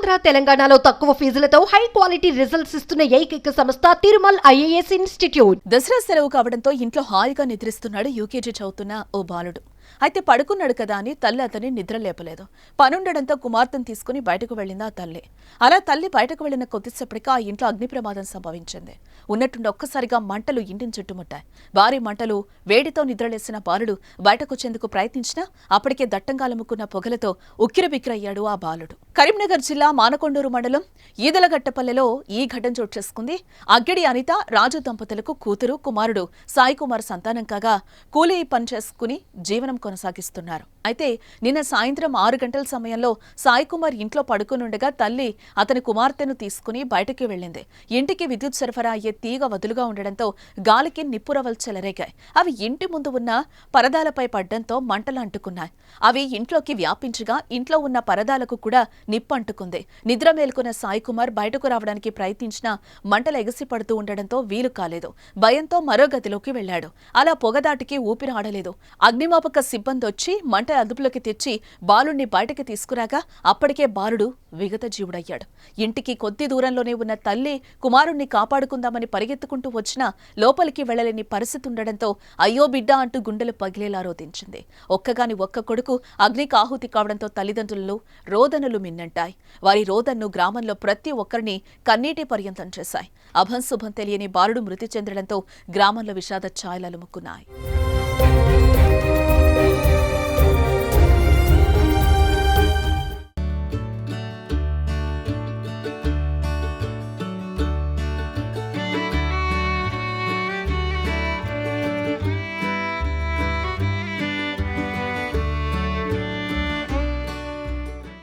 ఆంధ్ర తెలంగాణలో తక్కువ ఫీజులతో high quality results ఇస్తున్న ఏకైక సంస్థ తిరుమల్ ఐఏఎస్ ఇన్స్టిట్యూట్. దసరా సెలవు కావడంతో ఇంట్లో హాయిగా నిద్రిస్తున్నాడు యూకేజీ చదువుతున్న ఓ బాలుడు. అయితే పడుకున్నాడు కదా అని తల్లి అతన్ని నిద్ర లేపలేదు. పనుండడంతో కుమార్తెను తీసుకుని బయటకు వెళ్లింది ఆ తల్లి. అలా తల్లి బయటకు వెళ్లిన కొద్దిసేపటికి ఆ ఇంట్లో అగ్ని ప్రమాదం సంభవించింది. ఉన్నట్టుండి ఒక్కసారిగా మంటలు ఇంటిని చుట్టుముట్టాయి. భారీ మంటలు వేడితో నిద్రలేసిన బాలుడు బయటకొచ్చేందుకు ప్రయత్నించినా అప్పటికే దట్టంగా అలుముకున్న పొగలతో ఉక్కిరిబిక్కిరయ్యాడు ఆ బాలుడు. కరీంనగర్ జిల్లా మానకొండూరు మండలం ఈదలగట్టపల్లెలో ఈ ఘటన చోటు చేసుకుంది. అగ్గడి అనిత రాజు దంపతులకు కూతురు కుమారుడు సాయి కుమార్ సంతానం కాగా కూలీ పని చేసుకుని జీవనం కొనసాగిస్తున్నారు. అయితే నిన్న సాయంత్రం 6 గంటల సమయంలో సాయి కుమార్ ఇంట్లో పడుకునుండగా తల్లి అతని కుమార్తెను తీసుకుని బయటకి వెళ్లింది. ఇంటికి విద్యుత్ సరఫరా అయ్యే తీగ వదులుగా ఉండడంతో గాలికి నిప్పురవలు చెలరేగాయి. అవి ఇంటి ముందు ఉన్న పరదాలపై పడ్డంతో మంటలు అంటుకున్నాయి. అవి ఇంట్లోకి వ్యాపించగా ఇంట్లో ఉన్న పరదాలకు కూడా నిప్పు అంటుకుంది. నిద్ర మేల్కొన్న సాయి కుమార్ బయటకు రావడానికి ప్రయత్నించినా మంటలు ఎగసిపడుతూ ఉండడంతో వీలు కాలేదు. భయంతో మరో గదిలోకి వెళ్లాడు. అలా పొగదాటికి ఊపిరి ఆడలేదు. అగ్నిమాపక సిబ్బంది వచ్చి మంట అదుపులోకి తెచ్చి బాలుడిని బయటకి తీసుకురాగా అప్పటికే బాలుడు విగత జీవుడయ్యాడు. ఇంటికి కొద్ది దూరంలోనే ఉన్న తల్లి కుమారుణ్ణి కాపాడుకుందామని పరిగెత్తుకుంటూ వచ్చినా లోపలికి వెళ్లలేని పరిస్థితి ఉండడంతో అయ్యో బిడ్డ అంటూ గుండెలు పగిలేలా రోదించింది. ఒక్కగాని ఒక్క కొడుకు అగ్నికి ఆహుతి కావడంతో తల్లిదండ్రులు రోదనలు మిన్నంటాయి. వారి రోదన్ను గ్రామంలో ప్రతి ఒక్కరిని కన్నీటి పర్యంతం చేశాయి. అభంశుభం తెలియని బాలుడు మృతి చెందడంతో గ్రామంలో విషాద ఛాయలు అలుముకున్నాయి.